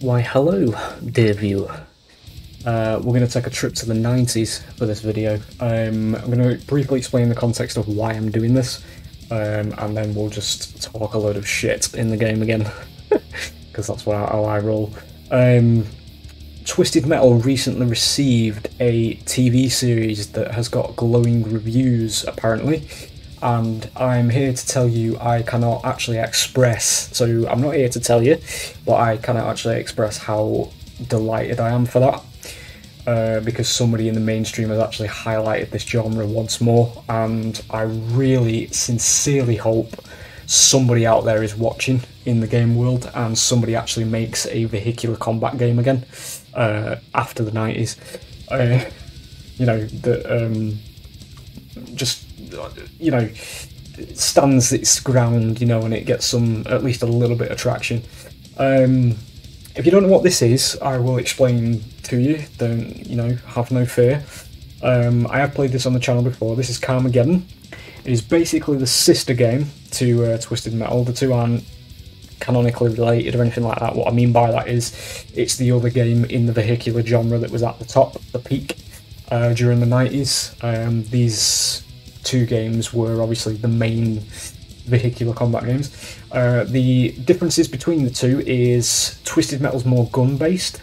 Why hello, dear viewer. We're going to take a trip to the 90s for this video. I'm going to briefly explain the context of why I'm doing this, and then we'll just talk a load of shit in the game again, because that's how I roll. Twisted Metal recently received a TV series that has got glowing reviews, apparently, and I'm here to tell you I cannot actually express, so I'm not here to tell you, but I cannot actually express how delighted I am for that, because somebody in the mainstream has actually highlighted this genre once more, and I really sincerely hope somebody out there is watching in the game world and somebody actually makes a vehicular combat game again after the 90s. You know, that just, you know, stands its ground, you know, and it gets some, at least a little bit of traction. If you don't know what this is, I will explain to you. Don't, you know, have no fear. I have played this on the channel before. This is Carmageddon. It is basically the sister game to Twisted Metal. The two aren't canonically related or anything like that. What I mean by that is it's the other game in the vehicular genre that was at the top, the peak, during the 90s. These two games were obviously the main vehicular combat games. The differences between the two is Twisted Metal's more gun-based.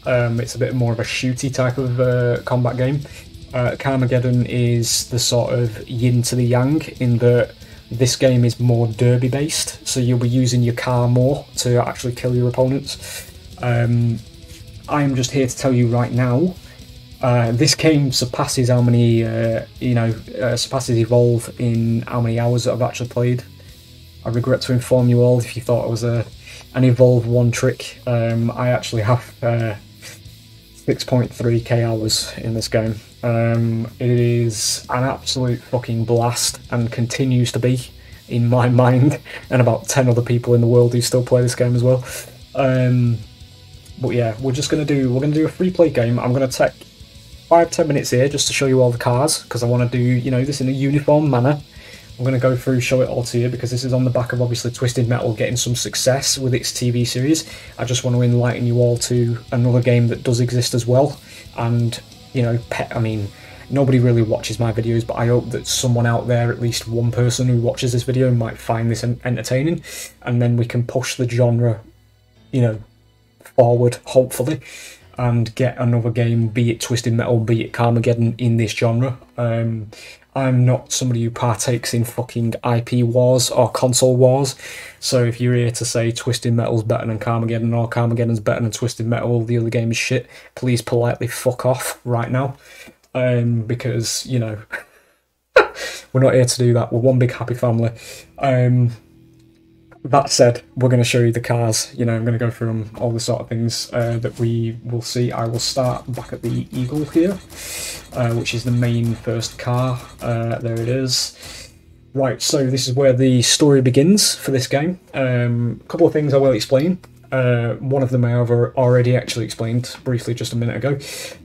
It's a bit more of a shooty type of combat game. Carmageddon is the sort of yin to the yang in that this game is more derby based, so you'll be using your car more to actually kill your opponents. I am just here to tell you right now, this game surpasses how many, surpasses Evolve in how many hours that I've actually played. I regret to inform you all if you thought it was an Evolve one trick. I actually have 6.3k hours in this game. It is an absolute fucking blast and continues to be in my mind and about 10 other people in the world who still play this game as well. But yeah, we're gonna do a free play game. I'm gonna take 5-10 minutes here just to show you all the cars, because I want to do, you know, this in a uniform manner. I'm going to go through, show it all to you, because this is on the back of obviously Twisted Metal getting some success with its TV series. I just want to enlighten you all to another game that does exist as well. And, you know, I mean, nobody really watches my videos, but I hope that someone out there, at least one person who watches this video, might find this entertaining, and then we can push the genre, you know, forward, hopefully, and get another game, be it Twisted Metal, be it Carmageddon, in this genre. I'm not somebody who partakes in fucking IP wars or console wars, so if you're here to say Twisted Metal's better than Carmageddon or Carmageddon's better than Twisted Metal, the other game is shit, please politely fuck off right now, because, you know, we're not here to do that. We're one big happy family. That said, we're going to show you the cars. You know, I'm going to go through all the sort of things that we will see. I will start back at the Eagle here, which is the main first car. There it is. Right, so this is where the story begins for this game. A couple of things I will explain. One of them I have already actually explained briefly just a minute ago.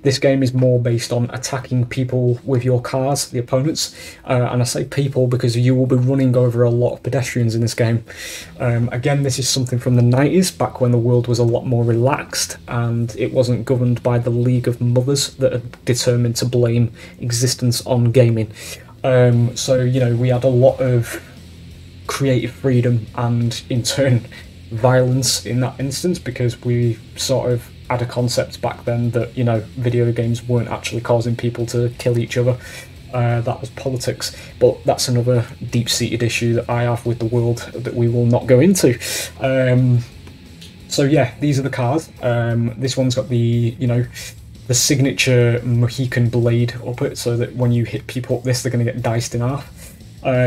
This game is more based on attacking people with your cars, the opponents, and I say people because you will be running over a lot of pedestrians in this game. Again, this is something from the 90s, back when the world was a lot more relaxed and it wasn't governed by the League of Mothers that are determined to blame existence on gaming. So, you know, we had a lot of creative freedom and, in turn, violence in that instance, because we sort of had a concept back then that, you know, video games weren't actually causing people to kill each other. That was politics, but that's another deep-seated issue that I have with the world that we will not go into. So yeah, these are the cars. This one's got the, you know, the signature Mohican blade up it, so that when you hit people up this, they're going to get diced in half.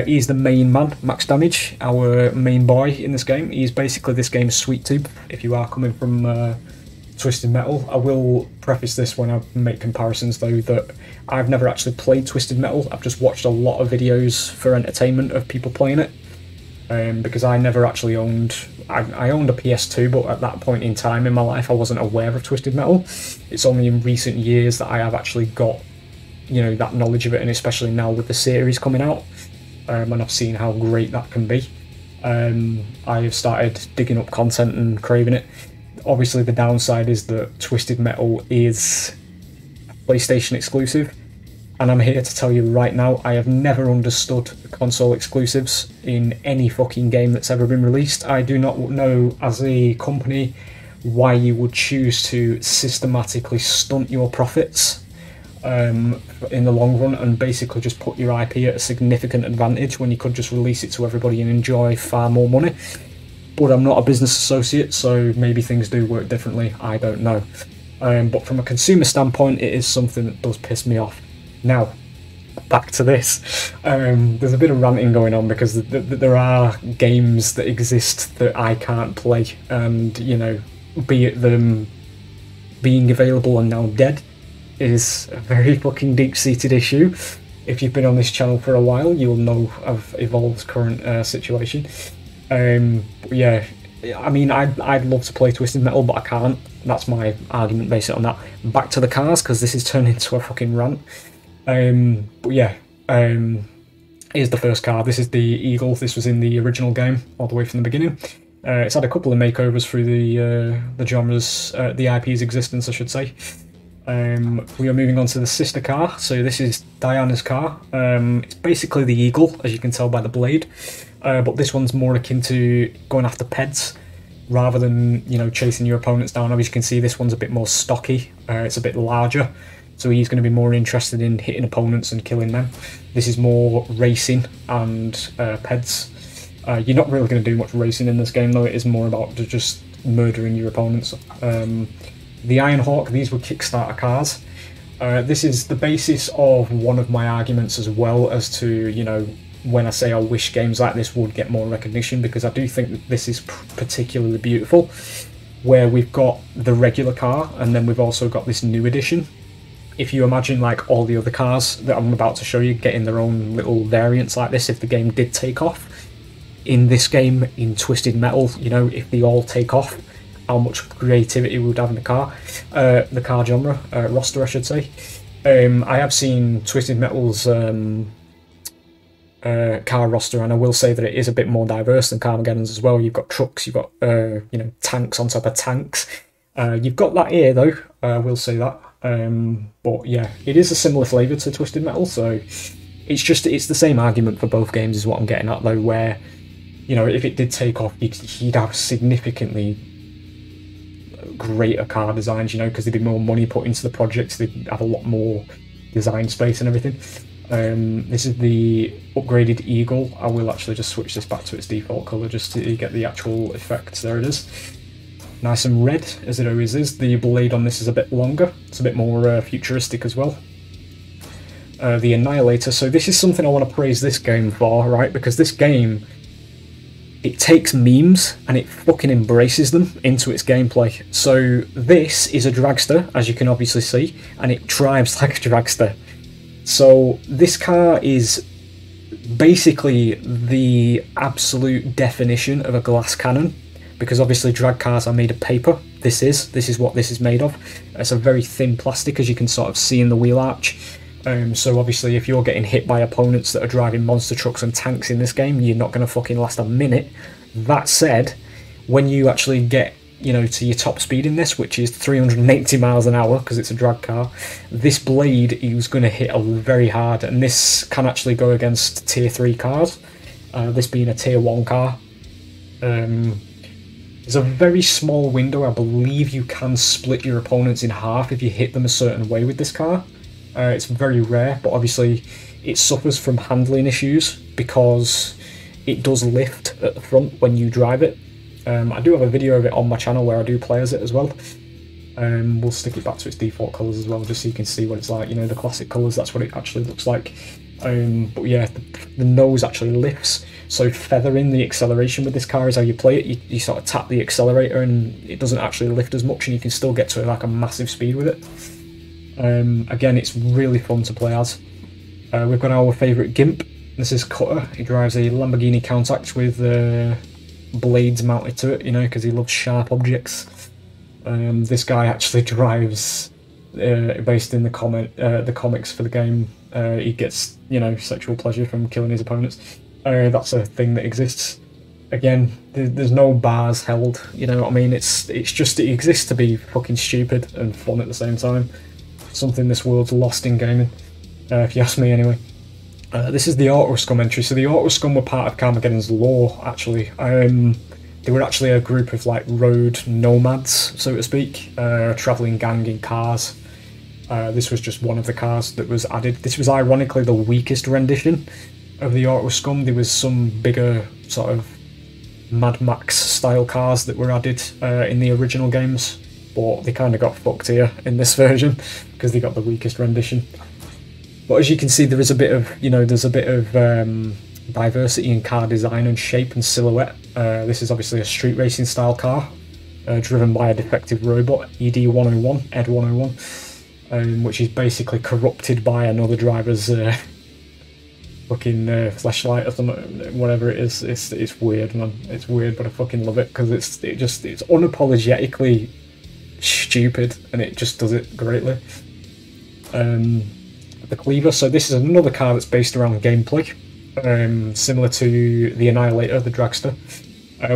He's the main man, Max Damage, our main boy in this game. He's basically this game's sweet tooth, if you are coming from Twisted Metal. I will preface this when I make comparisons, though, that I've never actually played Twisted Metal. I've just watched a lot of videos for entertainment of people playing it, because I never actually owned... I owned a PS2, but at that point in time in my life, I wasn't aware of Twisted Metal. It's only in recent years that I have actually got, you know, that knowledge of it, and especially now with the series coming out. And I've seen how great that can be. I have started digging up content and craving it. Obviously, the downside is that Twisted Metal is PlayStation exclusive, and I'm here to tell you right now, I have never understood console exclusives in any fucking game that's ever been released. I do not know, as a company, why you would choose to systematically stunt your profits in the long run and basically just put your IP at a significant advantage when you could just release it to everybody and enjoy far more money. But I'm not a business associate, so maybe things do work differently, I don't know. But from a consumer standpoint, it is something that does piss me off. Now, back to this. There's a bit of ranting going on because there are games that exist that I can't play, and, you know, be it them being available and now dead is a very fucking deep-seated issue. If you've been on this channel for a while, you'll know of Evolve's current situation. Yeah, I mean, I'd love to play Twisted Metal, but I can't. That's my argument based on that. Back to the cars, because this has turned into a fucking rant. But yeah, here's the first car. This is the Eagle. This was in the original game, all the way from the beginning. It's had a couple of makeovers through the genre's, the IP's existence, I should say. We are moving on to the sister car. So this is Diana's car. It's basically the Eagle, as you can tell by the blade. But this one's more akin to going after peds rather than, you know, chasing your opponents down. As you can see, this one's a bit more stocky. It's a bit larger, so he's going to be more interested in hitting opponents and killing them. This is more racing and peds. You're not really going to do much racing in this game, though. It is more about just murdering your opponents. The Iron Hawk, these were Kickstarter cars. This is the basis of one of my arguments as well as to, you know, when I say I wish games like this would get more recognition, because I do think that this is particularly beautiful, where we've got the regular car and then we've also got this new edition. If you imagine like all the other cars that I'm about to show you getting their own little variants like this, if the game did take off, in this game, in Twisted Metal, you know, if they all take off, how much creativity we would have in the car genre, roster I should say. I have seen Twisted Metal's car roster, and I will say that it is a bit more diverse than Carmageddon's as well. You've got trucks, you've got you know, tanks on top of tanks. You've got that here though, I will say that. But yeah, it is a similar flavour to Twisted Metal, so it's the same argument for both games is what I'm getting at though, where, you know, if it did take off, you'd have significantly greater car designs, you know, because there'd be more money put into the projects, they'd have a lot more design space and everything. This is the upgraded Eagle. I will actually just switch this back to its default colour just to get the actual effect. There it is. Nice and red, as it always is. The blade on this is a bit longer. It's a bit more futuristic as well. The Annihilator. So this is something I want to praise this game for, right? Because this game, it takes memes and it fucking embraces them into its gameplay. So this is a dragster, as you can obviously see, and it drives like a dragster. So this car is basically the absolute definition of a glass cannon, because obviously drag cars are made of paper. This is what this is made of. It's a very thin plastic, as you can sort of see in the wheel arch. So obviously if you're getting hit by opponents that are driving monster trucks and tanks in this game, you're not going to fucking last a minute. That said, when you actually get, you know, to your top speed in this, which is 380 miles an hour because it's a drag car, this blade is going to hit very hard, and this can actually go against tier 3 cars, this being a tier 1 car. There's a very small window. I believe you can split your opponents in half if you hit them a certain way with this car. It's very rare, but obviously it suffers from handling issues because it does lift at the front when you drive it. I do have a video of it on my channel where I do play as it as well. We'll stick it back to its default colours as well, just so you can see what it's like. You know, the classic colours, that's what it actually looks like. But yeah, the nose actually lifts, so feathering the acceleration with this car is how you play it. You sort of tap the accelerator and it doesn't actually lift as much, and you can still get to like a massive speed with it. Again, it's really fun to play as. We've got our favourite Gimp. This is Cutter. He drives a Lamborghini Countach with blades mounted to it, you know, because he loves sharp objects. This guy actually drives, based in the comics for the game, he gets, you know, sexual pleasure from killing his opponents. That's a thing that exists. again, there's no bars held, you know what I mean? It's just, it exists to be fucking stupid and fun at the same time. Something this world's lost in gaming, if you ask me anyway. This is the Auto Scum entry. So the Auto Scum were part of Carmageddon's lore, actually. They were actually a group of like road nomads, so to speak, travelling gang in cars. This was just one of the cars that was added. This was ironically the weakest rendition of the Auto Scum. There was some bigger sort of Mad Max style cars that were added in the original games, but they kind of got fucked here in this version because they got the weakest rendition. But as you can see, there is a bit of, you know, there's a bit of diversity in car design and shape and silhouette. This is obviously a street racing style car, driven by a defective robot, ED-101, Ed-101, which is basically corrupted by another driver's fucking flashlight or something, whatever it is. It's weird, man. It's weird, but I fucking love it because it's unapologetically stupid, and it just does it greatly. The Cleaver. So this is another car that's based around gameplay, similar to the Annihilator, the dragster.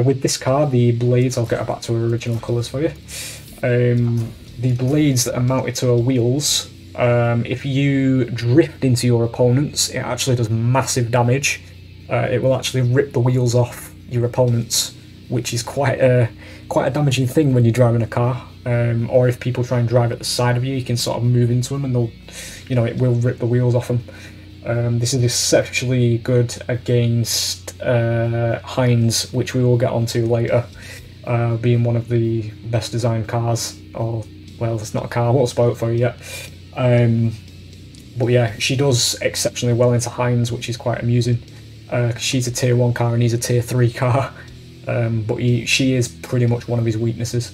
With this car, the blades, I'll get back to our original colours for you. The blades that are mounted to our wheels, if you drift into your opponents, it actually does massive damage. It will actually rip the wheels off your opponents, which is quite a damaging thing when you're driving a car. Or if people try and drive at the side of you, you can sort of move into them and they'll, you know, it will rip the wheels off them. This is exceptionally good against Heinz, which we will get onto later, being one of the best designed cars. Or, well, it's not a car, I won't spoil it for you yet. But yeah, she does exceptionally well into Heinz, which is quite amusing. She's a tier 1 car and he's a tier 3 car, but she is pretty much one of his weaknesses.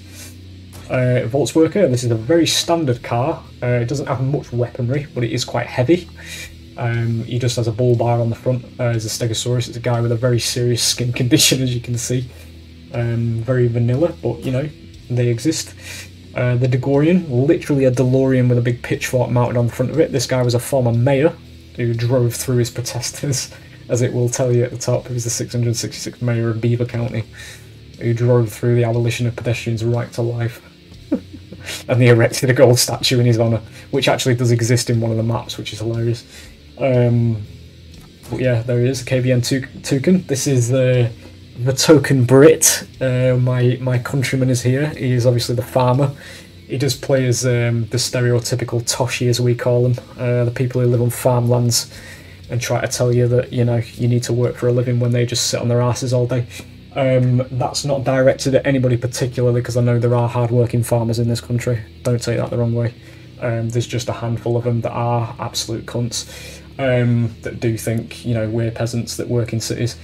Volksworker, this is a very standard car. It doesn't have much weaponry, but it is quite heavy. He just has a bull bar on the front. As a Stegosaurus, it's a guy with a very serious skin condition, as you can see. Very vanilla, but you know, they exist. The DeGorian, literally a DeLorean with a big pitchfork mounted on the front of it. This guy was a former mayor who drove through his protesters, as it will tell you at the top. He was the 666th mayor of Beaver County, who drove through the abolition of pedestrians' right to life. And they erected a gold statue in his honour, which actually does exist in one of the maps, which is hilarious. But yeah, there he is, KVN Toucan. This is the token Brit. My countryman is here. He is obviously the farmer. He does play as the stereotypical Toshi, as we call them, the people who live on farmlands and try to tell you that, you know, you need to work for a living when they just sit on their asses all day. That's not directed at anybody particularly, because I know there are hard-working farmers in this country. Don't take that the wrong way. There's just a handful of them that are absolute cunts, that do think, you know, we're peasants that work in cities.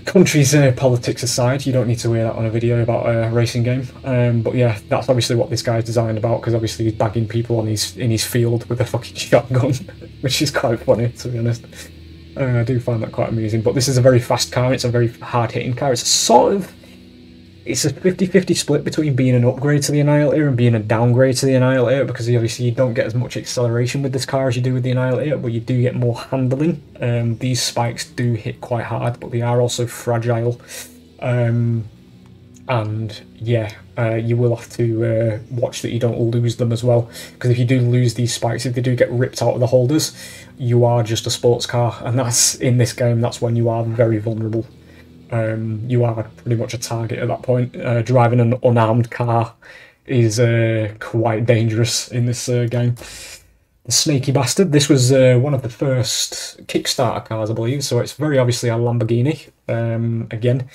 Country's politics aside, you don't need to hear that on a video about a racing game. But yeah, that's obviously what this guy's designed about, because obviously he's bagging people in his field with a fucking shotgun, which is quite funny, to be honest. I do find that quite amusing, but this is a very fast car. It's a very hard-hitting car. It's a 50-50 split between being an upgrade to the Annihilator and being a downgrade to the Annihilator, because obviously you don't get as much acceleration with this car as you do with the Annihilator, but you do get more handling. These spikes do hit quite hard, but they are also fragile. And yeah, you will have to watch that you don't lose them as well, because if you do lose these spikes, if they do get ripped out of the holders, you are just a sports car, and that's, in this game, that's when you are very vulnerable. You are pretty much a target at that point. Driving an unarmed car is quite dangerous in this game. The Snaky Bastard, this was one of the first Kickstarter cars, I believe, so it's very obviously a Lamborghini, again,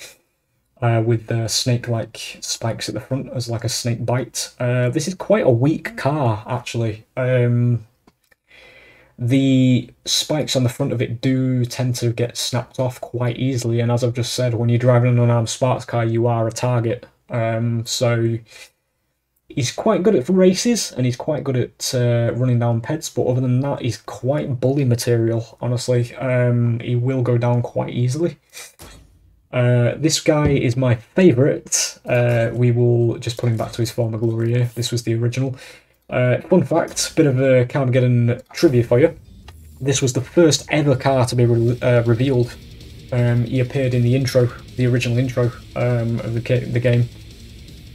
with snake-like spikes at the front as like a snake bite. This is quite a weak car, actually. The spikes on the front of it do tend to get snapped off quite easily, and as I've just said, when you're driving an unarmed sports car, you are a target. So he's quite good at races, and he's quite good at running down peds, but other than that, he's quite bully material, honestly. He will go down quite easily. This guy is my favourite. We will just put him back to his former glory here. This was the original. Fun fact, bit of a Carmageddon trivia for you. This was the first ever car to be revealed He appeared in the intro, the original intro of the game.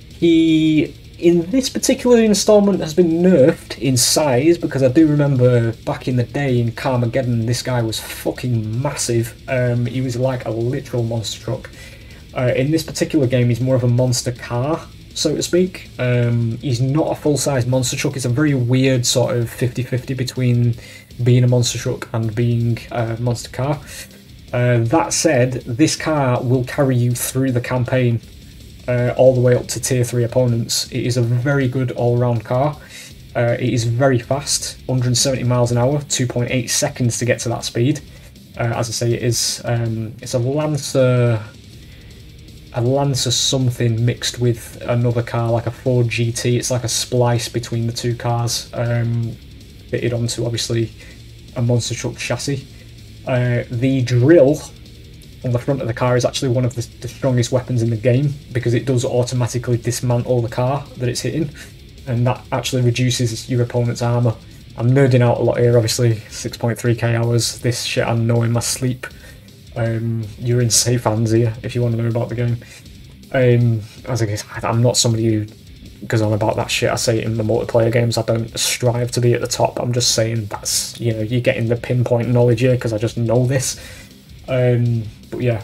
He, in this particular installment, has been nerfed in size, because I do remember back in the day in Carmageddon, this guy was fucking massive. He was like a literal monster truck. In this particular game, he's more of a monster car, so to speak. He's not a full-size monster truck. It's a very weird sort of 50-50 between being a monster truck and being a monster car. That said, this car will carry you through the campaign all the way up to tier 3 opponents. It is a very good all-round car. It is very fast, 170 miles an hour, 2.8 seconds to get to that speed. As I say, it is it's a Lancer something mixed with another car, like a Ford GT. It's like a splice between the two cars, fitted onto obviously a monster truck chassis. The drill on the front of the car is actually one of the strongest weapons in the game, because it does automatically dismantle the car that it's hitting, and that actually reduces your opponent's armour. I'm nerding out a lot here, obviously, 6.3k hours, this shit I know in my sleep. You're in safe hands here if you want to know about the game. As I guess, I'm not somebody who goes on about that shit. I say it in the multiplayer games, I don't strive to be at the top. I'm just saying that's, you know, you're getting the pinpoint knowledge here because I just know this. But yeah,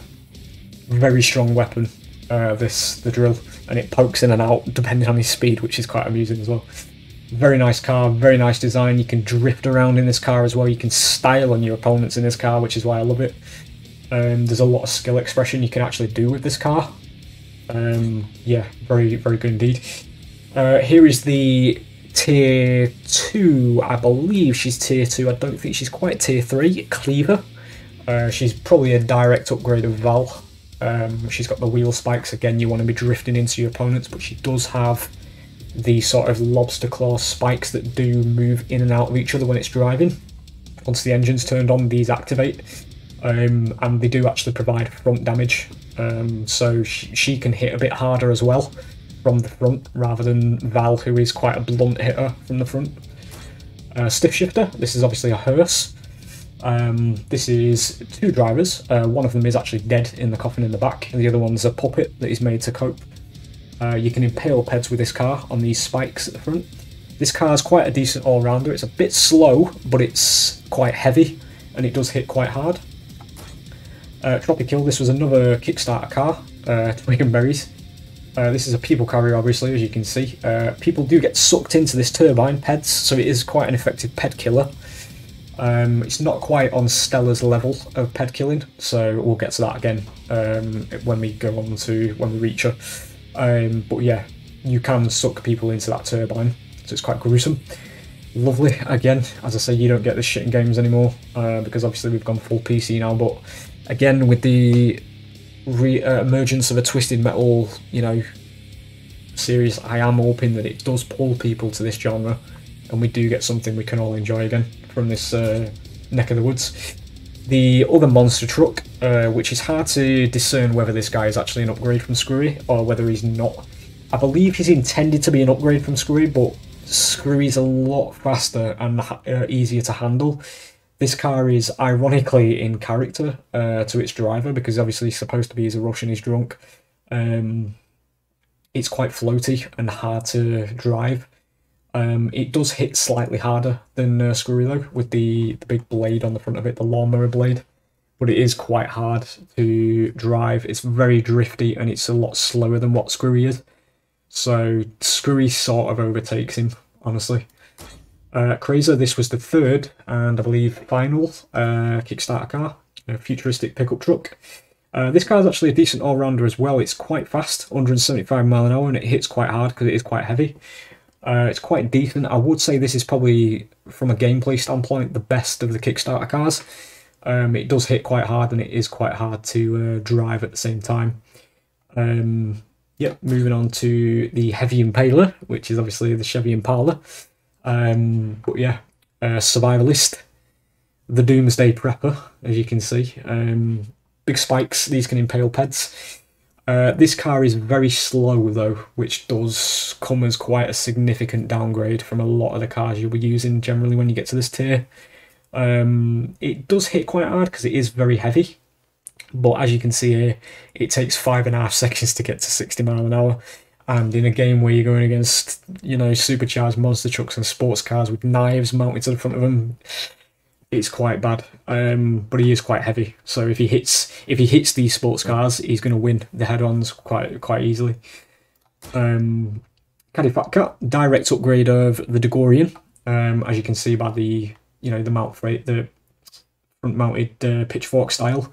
very strong weapon, the drill, and it pokes in and out depending on his speed, which is quite amusing as well. Very nice car, very nice design. You can drift around in this car as well. You can style on your opponents in this car, which is why I love it. There's a lot of skill expression you can actually do with this car. Yeah, very, very good indeed. Here is the tier 2, I believe she's tier 2, I don't think she's quite tier 3, Cleaver. She's probably a direct upgrade of Val. She's got the wheel spikes, again you want to be drifting into your opponents, but she does have the sort of lobster claw spikes that do move in and out of each other when it's driving. Once the engine's turned on, these activate. And they do actually provide front damage, so she can hit a bit harder as well from the front, rather than Val, who is quite a blunt hitter from the front. Stiff shifter, this is obviously a hearse. This is 2 drivers, one of them is actually dead in the coffin in the back, and the other one's a puppet that is made to cope. You can impale peds with this car on these spikes at the front. This car is quite a decent all-rounder. It's a bit slow, but it's quite heavy, and it does hit quite hard. Tropical, this was another Kickstarter car, Twig Berries. This is a people carrier, obviously, as you can see. People do get sucked into this turbine, peds, so it is quite an effective ped killer. It's not quite on Stella's level of ped killing, so we'll get to that again when we go on to, when we reach her. But yeah, you can suck people into that turbine, so it's quite gruesome. Lovely, again, as I say, you don't get this shit in games anymore, because obviously we've gone full PC now, but again, with the emergence of a Twisted Metal, you know, series, I am hoping that it does pull people to this genre, and we do get something we can all enjoy again from this neck of the woods. The other monster truck, which is hard to discern whether this guy is actually an upgrade from Screwy or whether he's not. I believe he's intended to be an upgrade from Screwy, but Screwy's a lot faster and easier to handle. This car is ironically in character to its driver, because obviously he's supposed to be, he's a Russian, he's drunk. It's quite floaty and hard to drive. It does hit slightly harder than Screwy though, with the big blade on the front of it, the lawnmower blade. But it is quite hard to drive. It's very drifty, and it's a lot slower than what Screwy is. So Screwy sort of overtakes him, honestly. Crazer, this was the 3rd and I believe final Kickstarter car, a futuristic pickup truck. This car is actually a decent all-rounder as well. It's quite fast, 175 mile an hour, and it hits quite hard because it is quite heavy. It's quite decent. I would say this is probably, from a gameplay standpoint, the best of the Kickstarter cars. It does hit quite hard, and it is quite hard to drive at the same time. Yep, moving on to the Heavy Impaler, which is obviously the Chevy Impala. But yeah, Survivalist, the Doomsday Prepper, as you can see. Big spikes, these can impale peds. This car is very slow though, which does come as quite a significant downgrade from a lot of the cars you'll be using generally when you get to this tier. It does hit quite hard because it is very heavy. But as you can see here, it takes 5.5 seconds to get to 60 miles an hour. And in a game where you're going against, you know, supercharged monster trucks and sports cars with knives mounted to the front of them, it's quite bad. But he is quite heavy, so if he hits these sports cars, he's going to win the head-ons quite easily. Caddy Fat Cat, direct upgrade of the DeGorean, as you can see by the the front-mounted pitchfork style.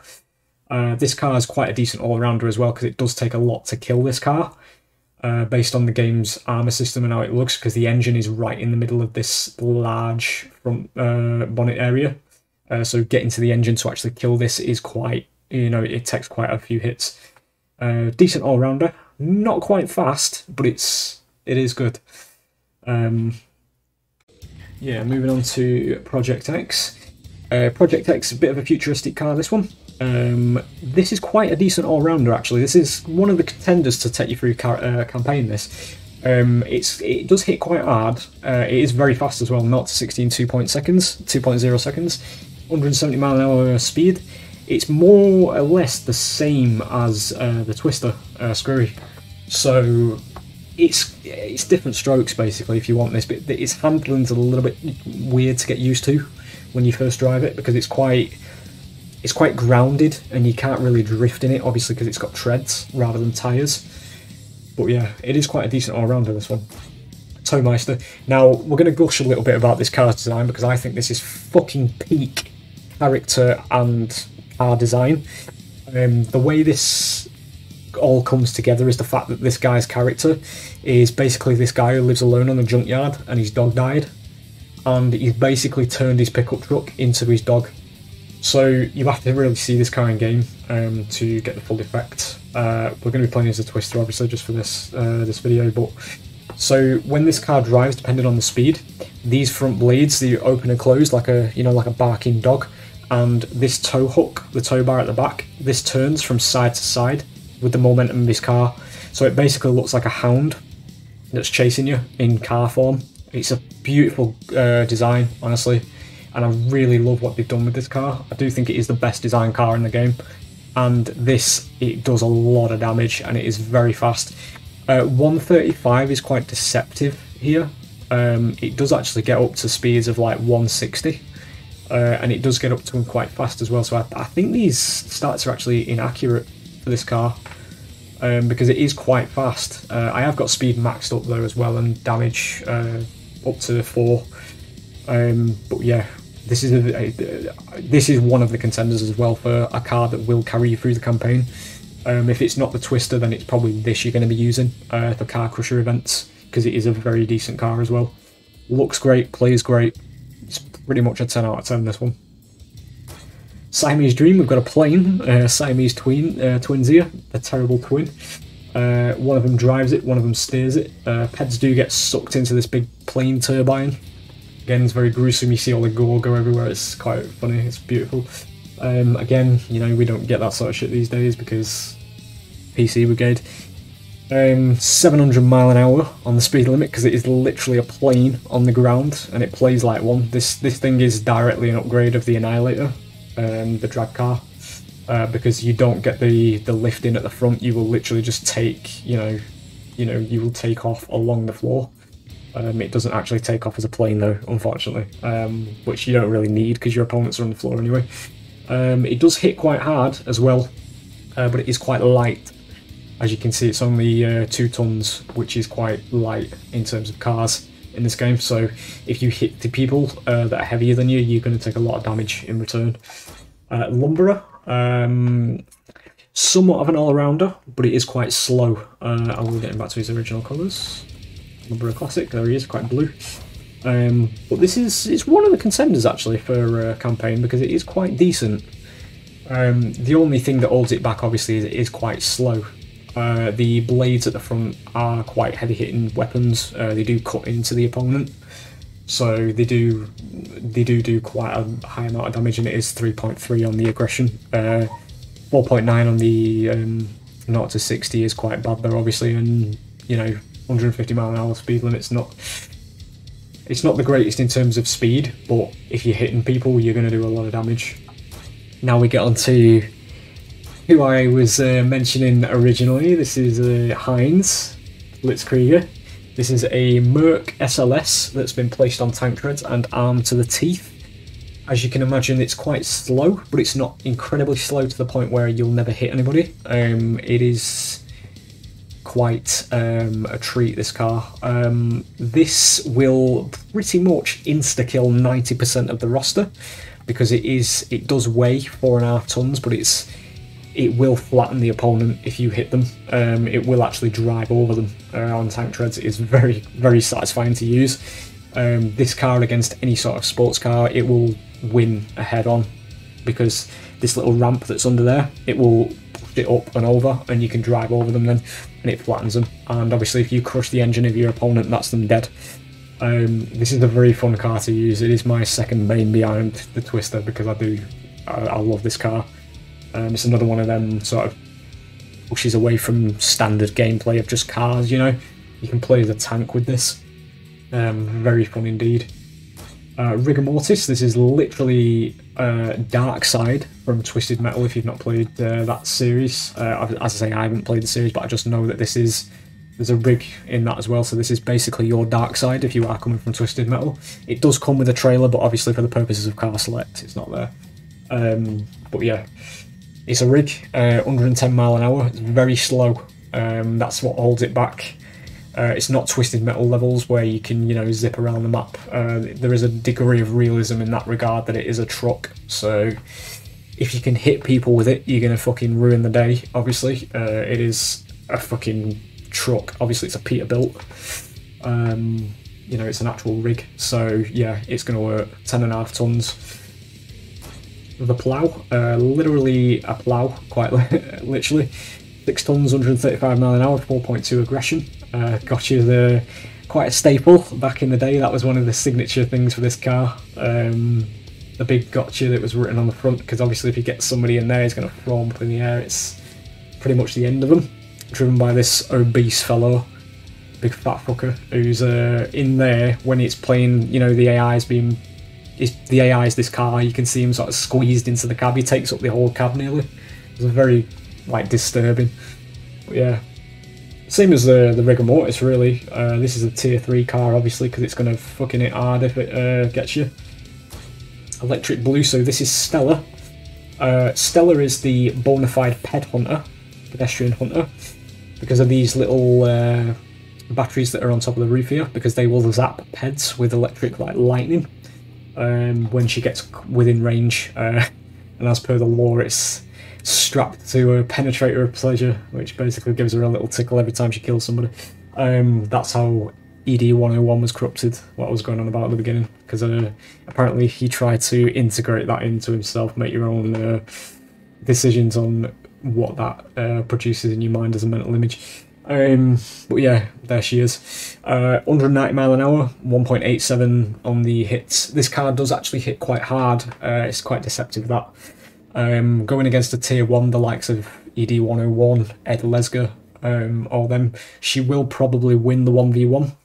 This car is quite a decent all-rounder as well, because it does take a lot to kill this car, based on the game's armor system and how it looks, because the engine is right in the middle of this large front bonnet area. So getting to the engine to actually kill this is quite, it takes quite a few hits. Decent all-rounder, not quite fast, but it is good. Yeah, moving on to Project X. Project X, a bit of a futuristic car, this one. This is quite a decent all-rounder, actually. This is one of the contenders to take you through campaign, this. It does hit quite hard. It is very fast as well, 0 to 60 in 2.0 seconds, 170 mile an hour speed. It's more or less the same as the Twister, Screwy. So it's different strokes, basically, if you want this, but its handling's a little bit weird to get used to when you first drive it, because it's quite grounded and you can't really drift in it, obviously, because it's got treads rather than tyres. But yeah, it is quite a decent all-rounder, this one. Towmeister. Now, we're going to gush a little bit about this car's design, because I think this is fucking peak character and car design. The way this all comes together is the fact that this guy's character is basically this guy who lives alone on a junkyard and his dog died. And he's basically turned his pickup truck into his dog. So you have to really see this car in game to get the full effect. We're going to be playing as a Twister, obviously, just for this video. But so when this car drives, depending on the speed, these front blades, they open and close like a barking dog, and this tow hook, the tow bar at the back, this turns from side to side with the momentum of this car. So it basically looks like a hound that's chasing you in car form. It's a beautiful design, honestly. And I really love what they've done with this car. I do think it is the best designed car in the game. And this, it does a lot of damage and it is very fast. 135 is quite deceptive here. It does actually get up to speeds of like 160. And it does get up to them quite fast as well. So I think these stats are actually inaccurate for this car. Because it is quite fast. I have got speed maxed up though as well, and damage up to 4. But yeah, this is one of the contenders as well for a car that will carry you through the campaign. If it's not the Twister, then it's probably this you're going to be using for Car Crusher events, because it is a very decent car as well. Looks great, plays great. It's pretty much a 10 out of 10, this one. Siamese Dream, we've got a plane, Siamese twins here, a terrible twin. One of them drives it, one of them steers it. Peds do get sucked into this big plane turbine. Again, it's very gruesome, you see all the gore go everywhere, it's quite funny, it's beautiful. Again, we don't get that sort of shit these days because PC Brigade. 700 mile an hour on the speed limit, because it is literally a plane on the ground and it plays like one. This thing is directly an upgrade of the Annihilator, the drag car, because you don't get the lift in at the front. You will literally just take, you will take off along the floor. It doesn't actually take off as a plane though, unfortunately, which you don't really need because your opponents are on the floor anyway. It does hit quite hard as well, but it is quite light. As you can see, it's only 2 tons, which is quite light in terms of cars in this game. So if you hit the people that are heavier than you, you're going to take a lot of damage in return. Lumberer, somewhat of an all-rounder, but it is quite slow. I will get him back to his original colours. Lumberer Classic, there he is, quite blue. But it's one of the contenders actually for campaign, because it is quite decent. The only thing that holds it back, obviously, is it is quite slow. The blades at the front are quite heavy-hitting weapons. They do cut into the opponent, so they do quite a high amount of damage, and it is 3.3 on the aggression. 4.9 on the 0 to 60 is quite bad though, obviously, and 150 mile an hour speed limit's it's not the greatest in terms of speed, but if you're hitting people, you're going to do a lot of damage. Now we get on to who I was mentioning originally. This is Heinz Blitzkrieger. This is a Merc SLS that's been placed on tank treads and armed to the teeth. As you can imagine, it's quite slow, but it's not incredibly slow to the point where you'll never hit anybody. It is quite a treat, this car. This will pretty much insta-kill 90% of the roster, because it does weigh 4.5 tons, but it will flatten the opponent if you hit them. It will actually drive over them on tank treads. It is very, very satisfying to use. This car against any sort of sports car, it will win a head-on, because this little ramp that's under there, it will push it up and over, and you can drive over them then, and it flattens them. And obviously if you crush the engine of your opponent, that's them dead. This is a very fun car to use. It is my second main behind the Twister, because I love this car. It's another one of them sort of pushes away from standard gameplay of just cars, you know. You can play the tank with this. Very fun indeed. Rigor Mortis, this is literally Dark Side from Twisted Metal, if you've not played that series. As I say, I haven't played the series, but I just know that there's a rig in that as well, so this is basically your Dark Side if you are coming from Twisted Metal. It does come with a trailer, but obviously for the purposes of car select, it's not there. But yeah, it's a rig, 110 mile an hour, it's very slow. That's what holds it back. It's not Twisted Metal levels where you can, you know, zip around the map. There is a degree of realism in that regard that it is a truck, so if you can hit people with it, you're going to fucking ruin the day, obviously. It is a fucking truck. Obviously it's a Peterbilt. You know, it's an actual rig, so yeah, it's going to work. 10.5 tons. The plough, literally a plough, quite literally. 6 tons, 135 mile an hour, 4.2 aggression. Gotcha, quite a staple back in the day. That was one of the signature things for this car. The big gotcha that was written on the front, because obviously if you get somebody in there, he's going to throw them up in the air. It's pretty much the end of them. Driven by this obese fellow, big fat fucker, who's in there when it's playing, you know, the AI's this car, you can see him sort of squeezed into the cab. He takes up the whole cab nearly. It's very, like, disturbing. But yeah, same as the Rigor Mortis really. This is a tier 3 car obviously, because it's going to fucking hit hard if it gets you. Electric Blue, so this is Stella. Stella is the bona fide pedestrian hunter, because of these little batteries that are on top of the roof here, because they will zap peds with electric like lightning when she gets within range, and as per the law it's strapped to a penetrator of pleasure, which basically gives her a little tickle every time she kills somebody. That's how ED101 was corrupted, what I was going on about at the beginning, because apparently he tried to integrate that into himself, make your own decisions on what that produces in your mind as a mental image. But yeah, there she is. 190 mile an hour, 1.87 on the hits. This car does actually hit quite hard. It's quite deceptive, that. Going against a tier 1, the likes of ED101, Ed Lesger, or them, she will probably win the 1v1.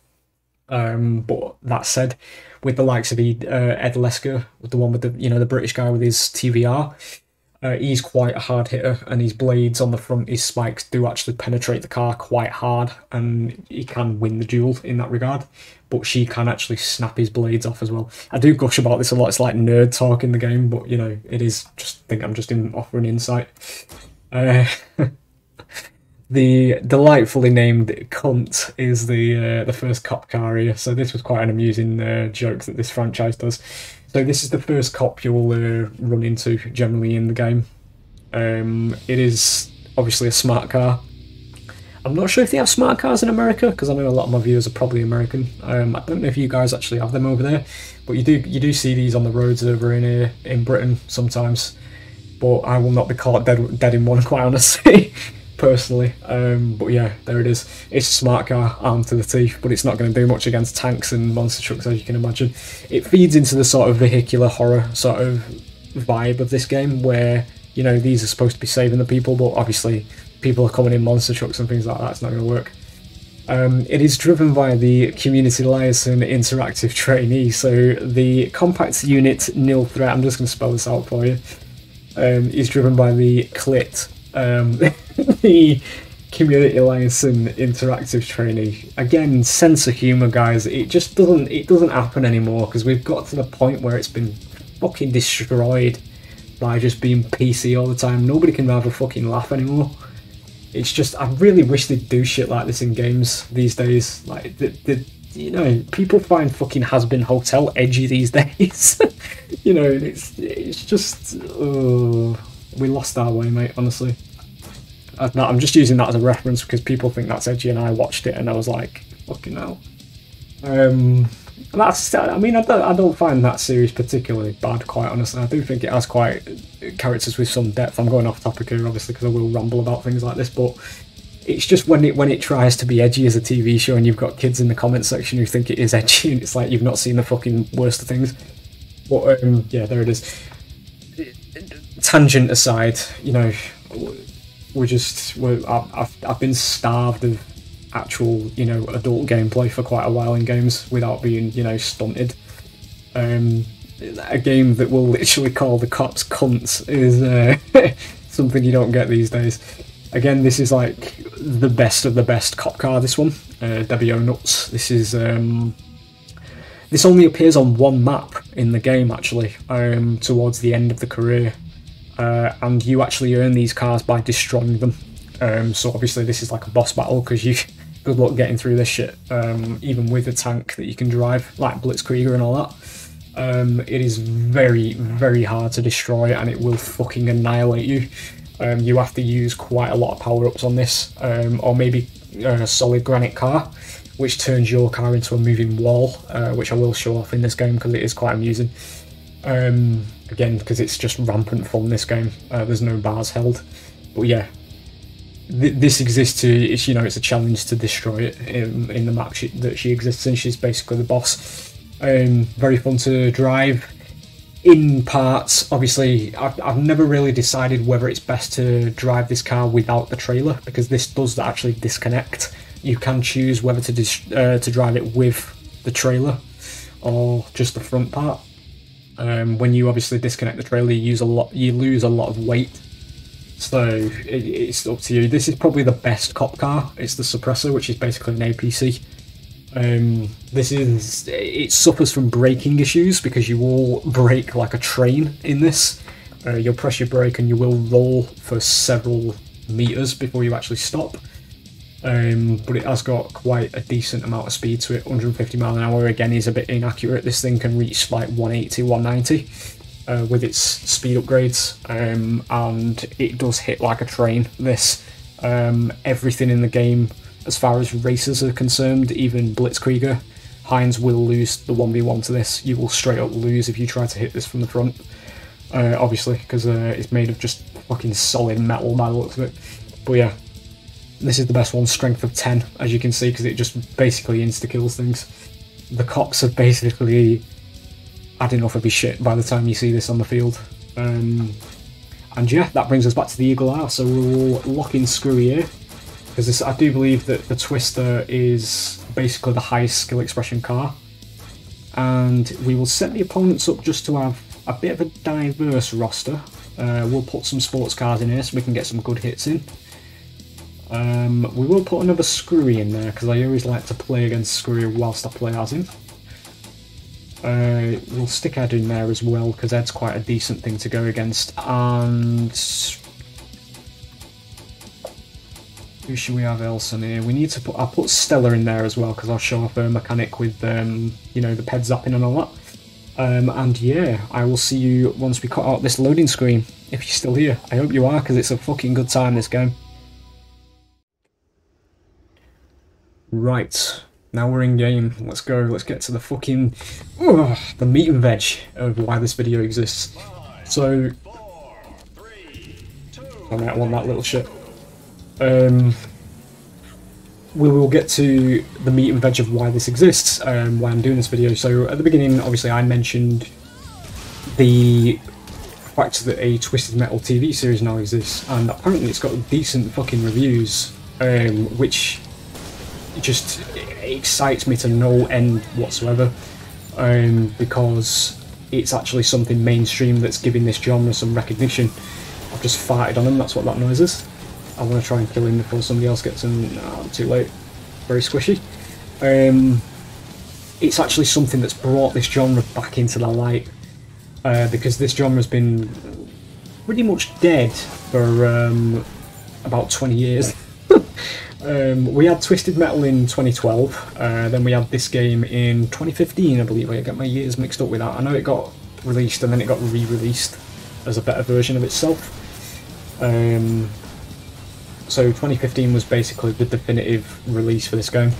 But that said, with the likes of Ed Lesger, the one with the British guy with his TVR, he's quite a hard hitter, and his blades on the front, his spikes do actually penetrate the car quite hard, and he can win the duel in that regard. But she can actually snap his blades off as well. I do gush about this a lot. It's like nerd talk in the game, but you know, it is just, I think I'm just offering insight. The delightfully named Cunt is the first cop car here, so this was quite an amusing joke that this franchise does. So this is the first cop you'll run into generally in the game. It is obviously a smart car. I'm not sure if they have smart cars in America, because I know a lot of my viewers are probably American. I don't know if you guys actually have them over there, but you do see these on the roads over in Britain sometimes. But I will not be caught dead in one, quite honestly, personally. But yeah, there it is. It's a smart car, armed to the teeth, but it's not going to do much against tanks and monster trucks, as you can imagine. It feeds into the sort of vehicular horror sort of vibe of this game, where, you know, these are supposed to be saving the people, but obviously people are coming in monster trucks and things like that. It's not going to work. It is driven by the Community Liaison Interactive Trainee, so the compact unit nil threat, I'm just going to spell this out for you, is driven by the Clit The community alliance and interactive training, again, sense of humour, guys. It just doesn't happen anymore, because we've got to the point where it's been fucking destroyed by just being PC all the time. Nobody can have a fucking laugh anymore. It's just, I really wish they'd do shit like this in games these days. Like, you know, people find fucking Has-Been Hotel edgy these days. You know, it's just, we lost our way, mate, honestly. I'm just using that as a reference because people think that's edgy, and I watched it and I was like, fucking hell. That's, I mean, I don't find that series particularly bad, quite honestly. I do think it has quite characters with some depth. I'm going off topic here, obviously, because I will ramble about things like this, but it's just when it tries to be edgy as a TV show, and you've got kids in the comment section who think it is edgy, and it's like you've not seen the fucking worst of things. But yeah, there it is. Tangent aside, you know, I've been starved of actual, you know, adult gameplay for quite a while in games without being, you know, stunted. A game that will literally call the cops cunts is something you don't get these days. Again, this is like the best of the best cop car, this one. Debbie O'Nuts. This is this only appears on one map in the game, actually, towards the end of the career. And you actually earn these cars by destroying them. So obviously this is like a boss battle, because you good luck getting through this shit, even with a tank that you can drive, like Blitzkrieger and all that. It is very, very hard to destroy, and it will fucking annihilate you. You have to use quite a lot of power-ups on this, or maybe a solid granite car, which turns your car into a moving wall, which I will show off in this game because it is quite amusing. Again, because it's just rampant fun, this game. There's no bars held. But yeah, this exists to, it's, you know, it's a challenge to destroy it in the map that she exists in. She's basically the boss. Very fun to drive. In parts, obviously, I've never really decided whether it's best to drive this car without the trailer, because this does actually disconnect. You can choose whether to drive it with the trailer or just the front part. When you obviously disconnect the trailer, you lose a lot of weight, so it's up to you. This is probably the best cop car. It's the Suppressor, which is basically an APC. It suffers from braking issues because you will brake like a train in this. You'll press your brake and you will roll for several meters before you actually stop. But it has got quite a decent amount of speed to it. 150 miles an hour, again, is a bit inaccurate. This thing can reach like 180, 190 with its speed upgrades, and it does hit like a train, this. Everything in the game, as far as racers are concerned, even Blitzkrieger, Heinz will lose the 1v1 to this. You will straight up lose if you try to hit this from the front, obviously, because it's made of just fucking solid metal by the looks of it. But yeah, this is the best one, strength of 10, as you can see, because it just basically insta-kills things. The cops have basically had enough of his shit by the time you see this on the field. And yeah, that brings us back to the Eagle R, so we'll lock in Screwy here, because I do believe that the Twister is basically the highest skill expression car. And we will set the opponents up just to have a bit of a diverse roster. We'll put some sports cars in here so we can get some good hits in. We will put another Screwy in there, because I always like to play against Screwy whilst I play as him. We'll stick Ed in there as well, because Ed's quite a decent thing to go against. And who should we have else in here? We need to I'll put Stella in there as well, because I'll show off her mechanic with, you know, the ped zapping and all that. And yeah, I will see you once we cut out this loading screen, if you're still here. I hope you are, because it's a fucking good time, this game. Right, now we're in game. Let's go. Let's get to the fucking the meat and veg of why this video exists. So, I might want that little shit. We will get to the meat and veg of why this exists, why I'm doing this video. So at the beginning, obviously, I mentioned the fact that a Twisted Metal TV series now exists, and apparently it's got decent fucking reviews, which just excites me to no end whatsoever, because it's actually something mainstream that's giving this genre some recognition. I I've just farted on him, that's what that noise is. I want to try and kill him before somebody else gets him. Nah, too late. Very squishy. It's actually something that's brought this genre back into the light, because this genre's been pretty much dead for about 20 years. We had Twisted Metal in 2012, then we had this game in 2015, I believe. I get my years mixed up with that. I know it got released and then it got re-released as a better version of itself. So 2015 was basically the definitive release for this game.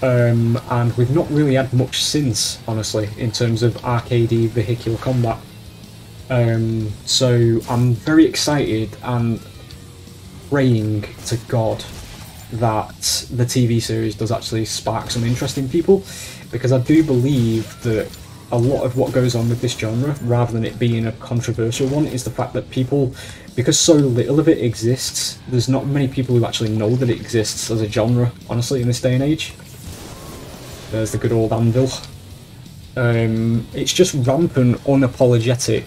And we've not really had much since, honestly, in terms of arcadey vehicular combat. So I'm very excited and praying to God that the TV series does actually spark some interest in people, because I do believe that a lot of what goes on with this genre, rather than it being a controversial one, is the fact that people, because so little of it exists, there's not many people who actually know that it exists as a genre, honestly, in this day and age. There's the good old anvil. It's just rampant, unapologetic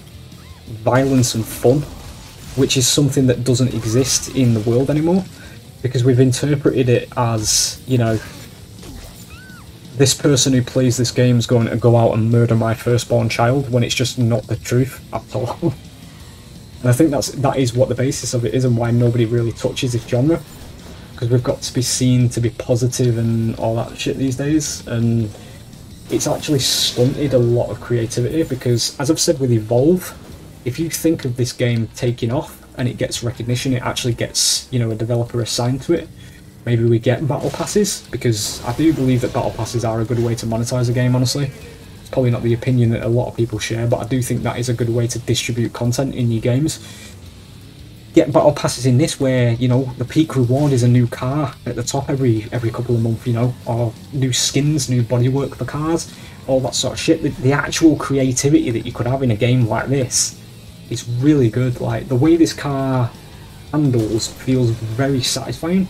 violence and fun, which is something that doesn't exist in the world anymore, because we've interpreted it as, you know, this person who plays this game is going to go out and murder my firstborn child, when it's just not the truth at all. And I think that is what the basis of it is, and why nobody really touches this genre. Because we've got to be seen to be positive and all that shit these days, and it's actually stunted a lot of creativity, because, as I've said with Evolve, if you think of this game taking off and it gets recognition, it actually gets, you know, a developer assigned to it. Maybe we get battle passes, because I do believe that battle passes are a good way to monetize a game, honestly. It's probably not the opinion that a lot of people share, but I do think that is a good way to distribute content in your games. Get battle passes in this where, you know, the peak reward is a new car at the top every couple of months, you know, or new skins, new bodywork for cars, all that sort of shit. The actual creativity that you could have in a game like this is really good. Like, the way this car handles feels very satisfying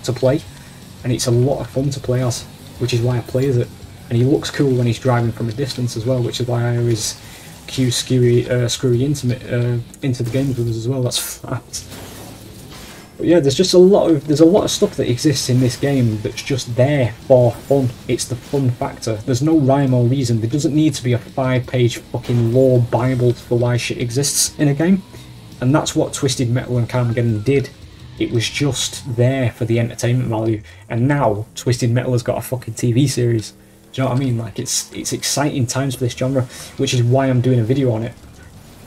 to play, and it's a lot of fun to play as, which is why I play as it. And he looks cool when he's driving from a distance as well, which is why I always cue Screwy into the games with us as well. That's fact. But yeah, there's a lot of stuff that exists in this game that's just there for fun. It's the fun factor. There's no rhyme or reason. There doesn't need to be a 5-page fucking lore bible for why shit exists in a game, and that's what Twisted Metal and Carmageddon did. It was just there for the entertainment value, and now Twisted Metal has got a fucking TV series. Do you know what I mean? Like, it's exciting times for this genre, which is why I'm doing a video on it,